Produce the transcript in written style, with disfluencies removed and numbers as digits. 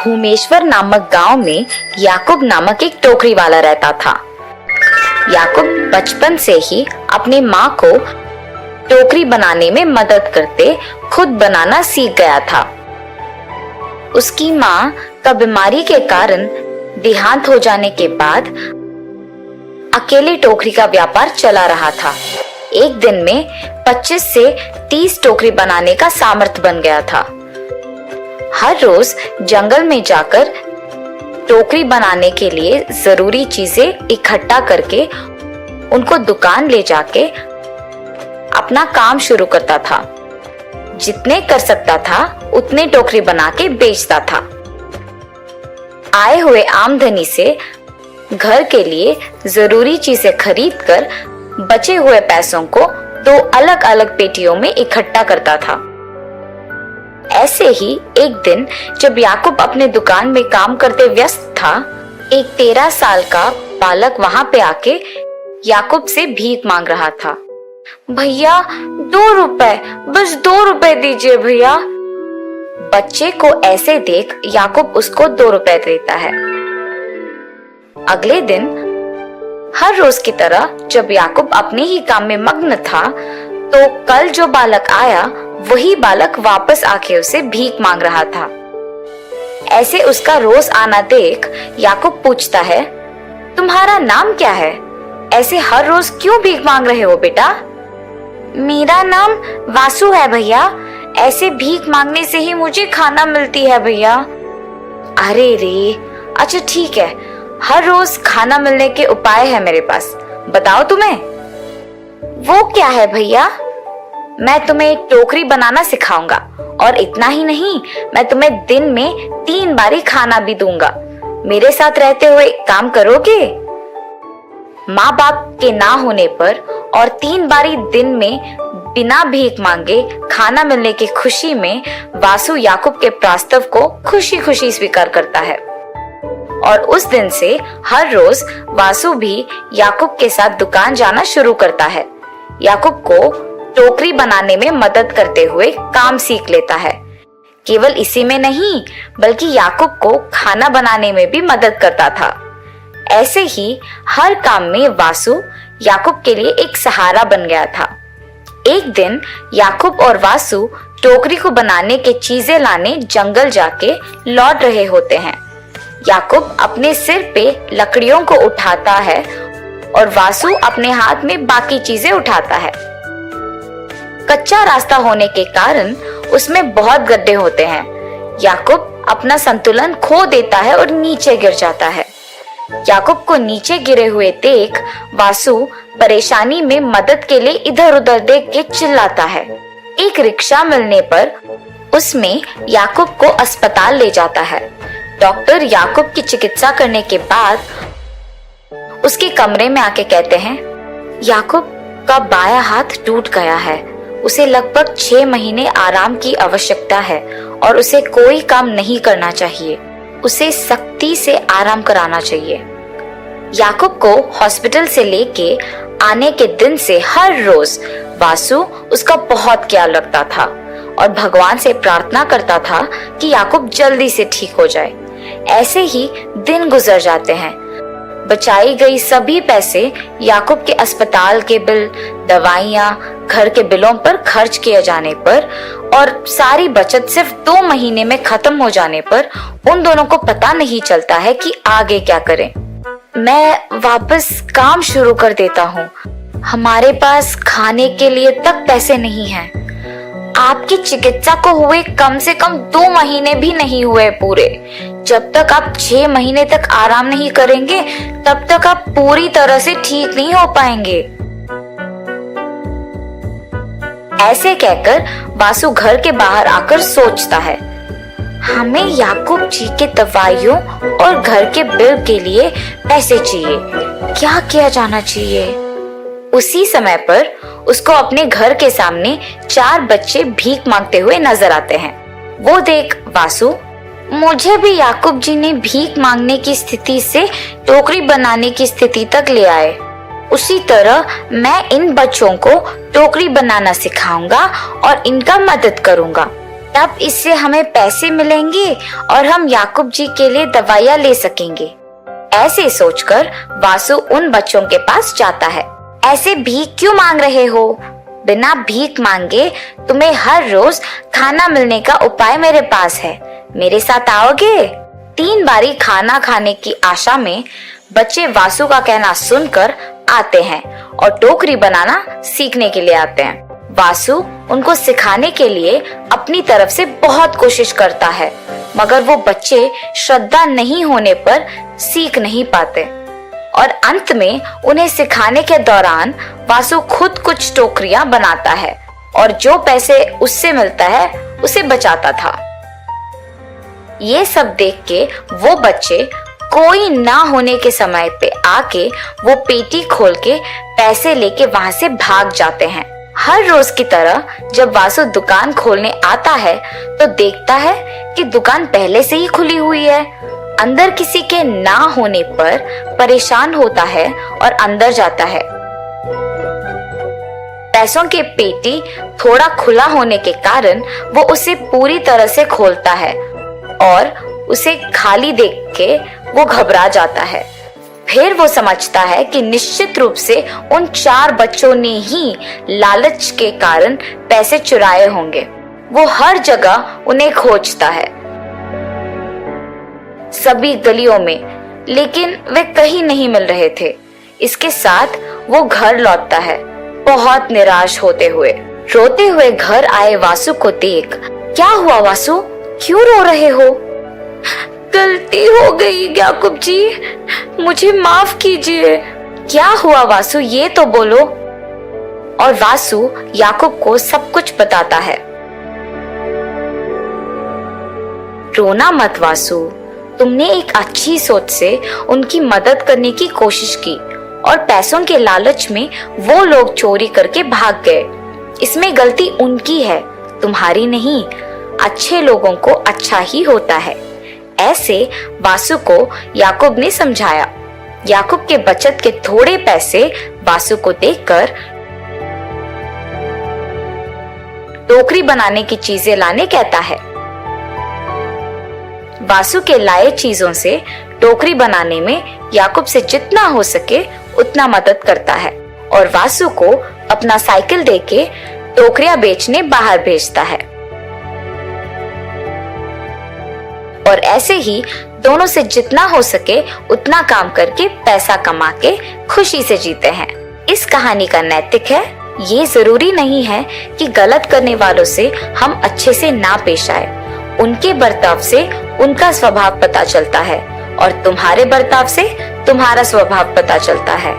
भूमेश्वर नामक गांव में याकूब नामक एक टोकरी वाला रहता था। याकूब बचपन से ही अपनी माँ को टोकरी बनाने में मदद करते खुद बनाना सीख गया था। उसकी माँ का बीमारी के कारण देहांत हो जाने के बाद अकेले टोकरी का व्यापार चला रहा था। एक दिन में 25 से 30 टोकरी बनाने का सामर्थ्य बन गया था। हर रोज जंगल में जाकर टोकरी बनाने के लिए जरूरी चीजें इकट्ठा करके उनको दुकान ले जाके अपना काम शुरू करता था। जितने कर सकता था उतने टोकरी बना के बेचता था। आए हुए आमदनी से घर के लिए जरूरी चीजें खरीदकर बचे हुए पैसों को 2 अलग अलग पेटियों में इकट्ठा करता था। ऐसे ही एक दिन जब याकूब अपने दुकान में काम करते व्यस्त था, एक 13 साल का बालक वहां पे आके याकूब से भीख मांग रहा था। भैया 2 रुपए, बस 2 रुपए दीजिए भैया। बच्चे को ऐसे देख याकूब उसको 2 रुपए देता है। अगले दिन हर रोज की तरह जब याकूब अपने ही काम में मग्न था, तो कल जो बालक आया वही बालक वापस आके उसे भीख मांग रहा था। ऐसे उसका रोज आना देख याकूब पूछता है, तुम्हारा नाम क्या है? ऐसे हर रोज क्यों भीख मांग रहे हो बेटा? मेरा नाम वासु है भैया। ऐसे भीख मांगने से ही मुझे खाना मिलती है भैया। अरे रे, अच्छा ठीक है, हर रोज खाना मिलने के उपाय है मेरे पास, बताओ तुम्हें। वो क्या है भैया? मैं तुम्हें टोकरी बनाना सिखाऊंगा, और इतना ही नहीं, मैं तुम्हें दिन में 3 बारी खाना भी दूंगा। मेरे साथ रहते हुए काम करोगे? माँ बाप के ना होने पर और 3 बारी दिन में बिना भीख मांगे खाना मिलने की खुशी में वासु याकूब के प्रस्ताव को खुशी खुशी स्वीकार करता है। और उस दिन से हर रोज वासु भी याकूब के साथ दुकान जाना शुरू करता है। याकूब को टोकरी बनाने में मदद करते हुए काम सीख लेता है। केवल इसी में नहीं, बल्कि याकूब को खाना बनाने में भी मदद करता था। ऐसे ही हर काम में वासु याकूब के लिए एक सहारा बन गया था। एक दिन याकूब और वासु टोकरी को बनाने के चीजें लाने जंगल जाके लौट रहे होते हैं। याकूब अपने सिर पे लकड़ियों को उठाता है और वासु अपने हाथ में बाकी चीजें उठाता है। कच्चा रास्ता होने के कारण उसमें बहुत गड्ढे होते हैं। याकूब अपना संतुलन खो देता है और नीचे गिर जाता है। याकूब को नीचे गिरे हुए देख वासु परेशानी में मदद के लिए इधर उधर देख के चिल्लाता है। एक रिक्शा मिलने पर उसमें याकूब को अस्पताल ले जाता है। डॉक्टर याकूब की चिकित्सा करने के बाद उसके कमरे में आके कहते हैं, याकूब का बायां हाथ टूट गया है। उसे लगभग 6 महीने आराम की आवश्यकता है और उसे कोई काम नहीं करना चाहिए। उसे सख्ती से आराम कराना चाहिए। याकूब को हॉस्पिटल से लेके आने के दिन से हर रोज वासु उसका बहुत ख्याल रखता था और भगवान से प्रार्थना करता था कि याकूब जल्दी से ठीक हो जाए। ऐसे ही दिन गुजर जाते हैं। बचाई गई सभी पैसे याकूब के अस्पताल के बिल, दवाइयाँ, घर के बिलों पर खर्च किए जाने पर और सारी बचत सिर्फ 2 महीने में खत्म हो जाने पर उन दोनों को पता नहीं चलता है कि आगे क्या करें। मैं वापस काम शुरू कर देता हूँ। हमारे पास खाने के लिए तक पैसे नहीं हैं। आपकी चिकित्सा को हुए कम से कम 2 महीने भी नहीं हुए पूरे। जब तक आप 6 महीने तक आराम नहीं करेंगे, तब तक आप पूरी तरह से ठीक नहीं हो पाएंगे। ऐसे कहकर वासु घर के बाहर आकर सोचता है, हमें याकूब जी के दवाइयों और घर के बिल के लिए पैसे चाहिए। क्या किया जाना चाहिए? उसी समय पर उसको अपने घर के सामने 4 बच्चे भीख मांगते हुए नजर आते हैं। वो देख वासु, मुझे भी याकूब जी ने भीख मांगने की स्थिति से टोकरी बनाने की स्थिति तक ले आए। उसी तरह मैं इन बच्चों को टोकरी बनाना सिखाऊंगा और इनका मदद करूंगा तब इससे हमें पैसे मिलेंगे और हम याकूब जी के लिए दवाइयाँ ले सकेंगे। ऐसे सोचकर वासु उन बच्चों के पास जाता है। ऐसे भीख क्यों मांग रहे हो? बिना भीख मांगे तुम्हें हर रोज खाना मिलने का उपाय मेरे पास है। मेरे साथ आओगे? 3 बारी खाना खाने की आशा में बच्चे वासु का कहना सुनकर आते हैं और टोकरी बनाना सीखने के लिए आते हैं। वासु उनको सिखाने के लिए अपनी तरफ से बहुत कोशिश करता है, मगर वो बच्चे श्रद्धा नहीं होने पर सीख नहीं पाते और अंत में उन्हें सिखाने के दौरान वासु खुद कुछ टोकरियां बनाता है और जो पैसे उससे मिलता है उसे बचाता था। ये सब देख के वो बच्चे कोई ना होने के समय पे आके वो पेटी खोल के पैसे लेके वहां से भाग जाते हैं। हर रोज की तरह जब वासु दुकान खोलने आता है तो देखता है कि दुकान पहले से ही खुली हुई है। अंदर किसी के ना होने पर परेशान होता है और अंदर जाता है। पैसों के पेटी थोड़ा खुला होने के कारण वो उसे पूरी तरह से खोलता है और उसे खाली देख के वो घबरा जाता है। फिर वो समझता है कि निश्चित रूप से उन 4 बच्चों ने ही लालच के कारण पैसे चुराए होंगे। वो हर जगह उन्हें खोजता है, सभी गलियों में, लेकिन वे कहीं नहीं मिल रहे थे। इसके साथ वो घर लौटता है, बहुत निराश होते हुए। रोते हुए घर आए वासु को देख, क्या हुआ वासु, क्यों रो रहे हो? गलती हो गई याकूब जी, मुझे माफ कीजिए। क्या हुआ वासु, ये तो बोलो। और वासु याकूब को सब कुछ बताता है। रोना मत वासु, तुमने एक अच्छी सोच से उनकी मदद करने की कोशिश की और पैसों के लालच में वो लोग चोरी करके भाग गए। इसमें गलती उनकी है, तुम्हारी नहीं। अच्छे लोगों को अच्छा ही होता है। ऐसे वासु को याकूब ने समझाया। याकूब के बचत के थोड़े पैसे वासु को देकर टोकरी बनाने की चीजें लाने कहता है। वासु के लाए चीजों से टोकरी बनाने में याकूब से जितना हो सके उतना मदद करता है और वासु को अपना साइकिल देके टोकरियां बेचने बाहर भेजता है। और ऐसे ही दोनों से जितना हो सके उतना काम करके पैसा कमा के खुशी से जीते हैं। इस कहानी का नैतिक है, ये जरूरी नहीं है कि गलत करने वालों से हम अच्छे से ना पेश आए। उनके बर्ताव से उनका स्वभाव पता चलता है और तुम्हारे बर्ताव से तुम्हारा स्वभाव पता चलता है।